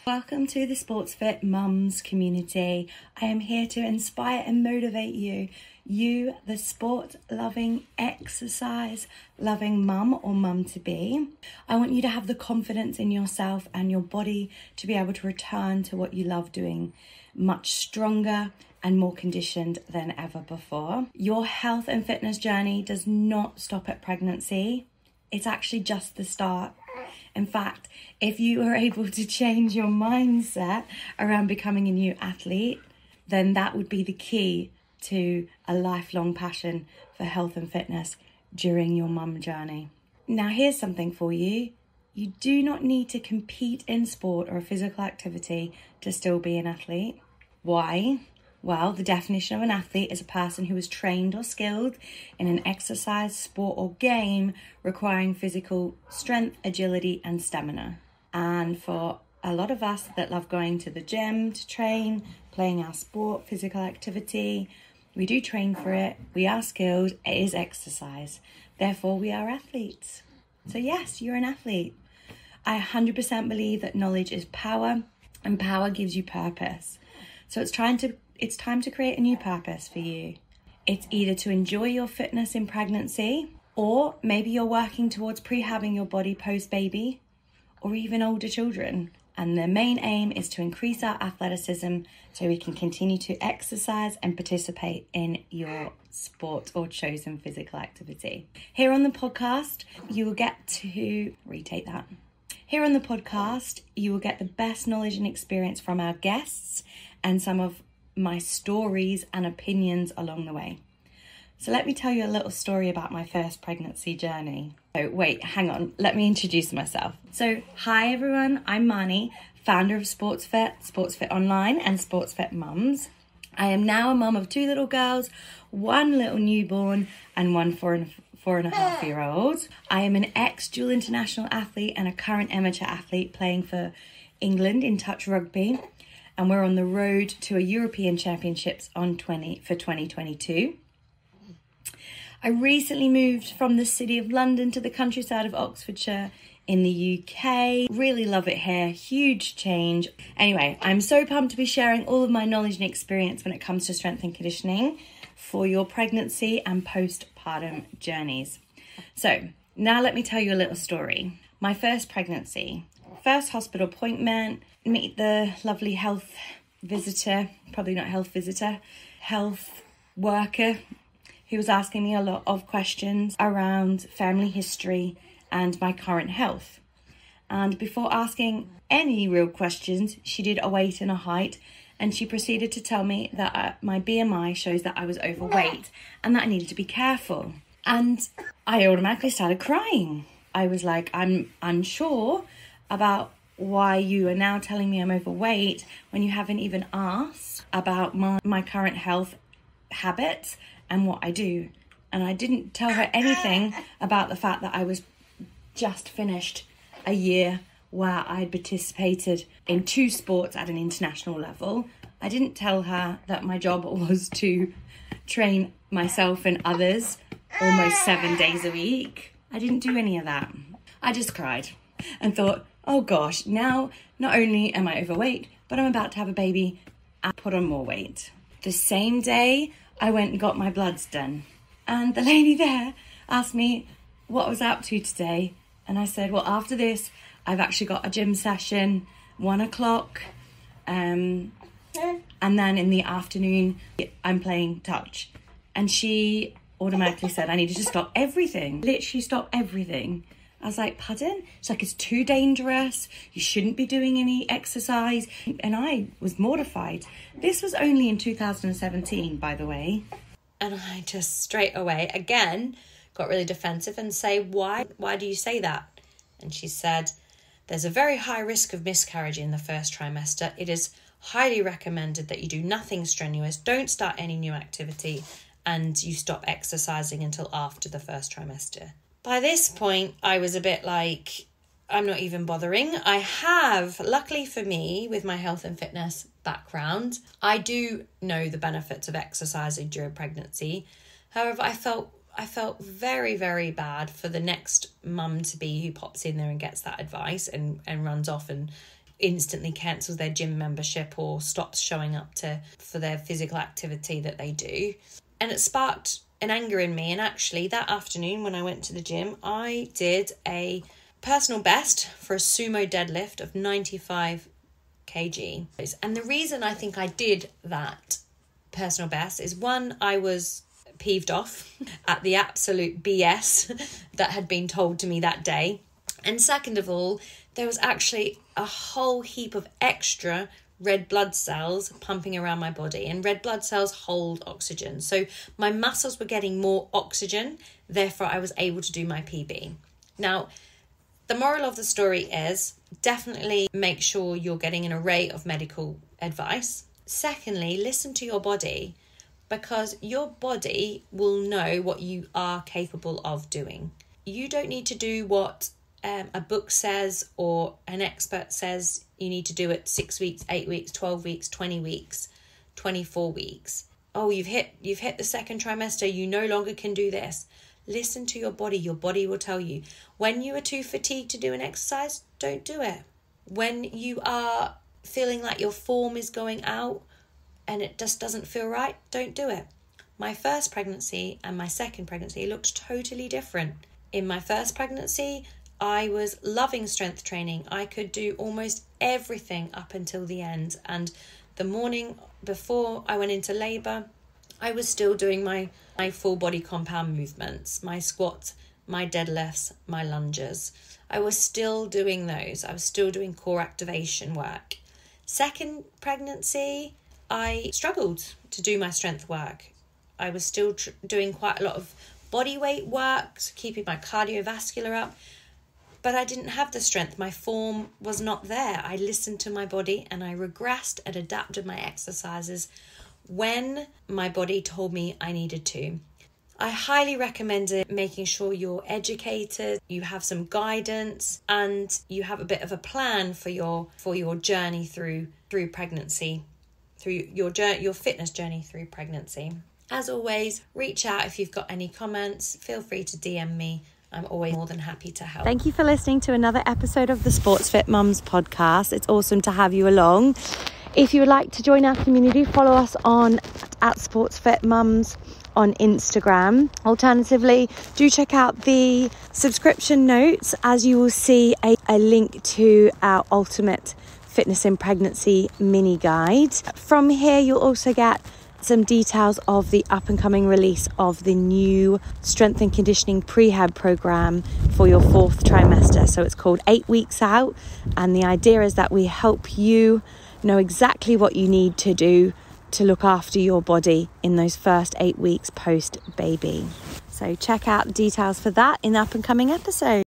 Welcome to the Sportsfit Mums community. I am here to inspire and motivate you. You, the sport-loving, exercise-loving mum or mum-to-be. I want you to have the confidence in yourself and your body to be able to return to what you love doing much stronger and more conditioned than ever before. Your health and fitness journey does not stop at pregnancy. It's actually just the start. In fact, if you are able to change your mindset around becoming a new athlete, then that would be the key to a lifelong passion for health and fitness during your mum journey. Now, here's something for you. You do not need to compete in sport or a physical activity to still be an athlete. Why? Well, the definition of an athlete is a person who is trained or skilled in an exercise, sport or game requiring physical strength, agility and stamina. And for a lot of us that love going to the gym to train, playing our sport, physical activity, we do train for it, we are skilled, it is exercise. Therefore, we are athletes. So yes, you're an athlete. I 100% believe that knowledge is power and power gives you purpose. So it's time to create a new purpose for you. It's either to enjoy your fitness in pregnancy, or maybe you're working towards prehabbing your body post-baby, or even older children. And the main aim is to increase our athleticism so we can continue to exercise and participate in your sport or chosen physical activity. Here on the podcast, you will get to Here on the podcast, you will get the best knowledge and experience from our guests and some of my stories and opinions along the way. So let me tell you a little story about my first pregnancy journey. Oh, wait, hang on. Let me introduce myself. So, hi everyone. I'm Marnie, founder of Sportsfit, Sportsfit Online and Sportsfit Mums. I am now a mum of 2 little girls, 1 little newborn and 1 4.5-year-old. I am an ex-dual international athlete and a current amateur athlete playing for England in touch rugby. And we're on the road to a European Championships for 2022. I recently moved from the city of London to the countryside of Oxfordshire in the UK. Really love it here, huge change. Anyway, I'm so pumped to be sharing all of my knowledge and experience when it comes to strength and conditioning for your pregnancy and postpartum journeys. So now let me tell you a little story. My first pregnancy, first hospital appointment, meet the lovely health worker who was asking me a lot of questions around family history and my current health. And before asking any real questions, she did a weight and a height, and she proceeded to tell me that my BMI shows that I was overweight and that I needed to be careful. And I automatically started crying. I was like, I'm unsure about why you are now telling me I'm overweight when you haven't even asked about my current health habits and what I do. And I didn't tell her anything about the fact that I was just finished a year where I had participated in 2 sports at an international level. I didn't tell her that my job was to train myself and others almost 7 days a week. I didn't do any of that. I just cried and thought, oh gosh, now not only am I overweight, but I'm about to have a baby and put on more weight. The same day, I went and got my bloods done. And the lady there asked me what I was up to today. And I said, well, after this, I've actually got a gym session, 1 o'clock. And then in the afternoon, I'm playing touch. And she automatically said, I needed to stop everything. Literally stop everything. I was like, pardon? She's like, it's too dangerous. You shouldn't be doing any exercise. And I was mortified. This was only in 2017, by the way. And I just straight away, again, got really defensive and say, why do you say that? And she said, there's a very high risk of miscarriage in the first trimester. It is highly recommended that you do nothing strenuous, don't start any new activity, and you stop exercising until after the first trimester. By this point, I was a bit like, I'm not even bothering. I have, luckily for me, with my health and fitness background, I do know the benefits of exercising during pregnancy. However, I felt very, very bad for the next mum to be who pops in there and gets that advice and runs off and instantly cancels their gym membership or stops showing up for their physical activity that they do. And it sparked an anger in me. And actually that afternoon when I went to the gym, I did a personal best for a sumo deadlift of 95 kg. And the reason I think I did that personal best is, one, I was peeved off at the absolute BS that had been told to me that day. And second of all, there was actually a whole heap of extra red blood cells pumping around my body, and red blood cells hold oxygen. So my muscles were getting more oxygen, therefore I was able to do my PB. Now, the moral of the story is definitely make sure you're getting an array of medical advice. Secondly, listen to your body, because your body will know what you are capable of doing. You don't need to do what a book says or an expert says you need to do it 6 weeks, 8 weeks, 12 weeks, 20 weeks, 24 weeks. Oh, you've hit the second trimester, you no longer can do this. Listen to your body. Your body will tell you. When you are too fatigued to do an exercise, don't do it. When you are feeling like your form is going out and it just doesn't feel right, don't do it. My first pregnancy and my second pregnancy looked totally different. In my first pregnancy, I was loving strength training. I could do almost everything up until the end. And the morning before I went into labour, I was still doing my full body compound movements, my squats, my deadlifts, my lunges. I was still doing those. I was still doing core activation work. Second pregnancy, I struggled to do my strength work. I was still doing quite a lot of body weight work, keeping my cardiovascular up, but I didn't have the strength. My form was not there. I listened to my body and I regressed and adapted my exercises when my body told me I needed to. I highly recommend it, making sure you're educated, you have some guidance, and you have a bit of a plan for your journey through pregnancy, through your fitness journey through pregnancy. As always, reach out if you've got any comments. Feel free to DM me. I'm always more than happy to help. Thank you for listening to another episode of the Sportsfit Mums podcast. It's awesome to have you along. If you would like to join our community, follow us on at Sportsfit Mums on Instagram. Alternatively, do check out the subscription notes, as you will see a link to our Ultimate Fitness in Pregnancy mini guide. From here, you'll also get some details of the up and coming release of the new strength and conditioning prehab program for your fourth trimester. So it's called 8 Weeks Out, and the idea is that we help you know exactly what you need to do to look after your body in those first 8 weeks post baby. So check out details for that in the up and coming episode.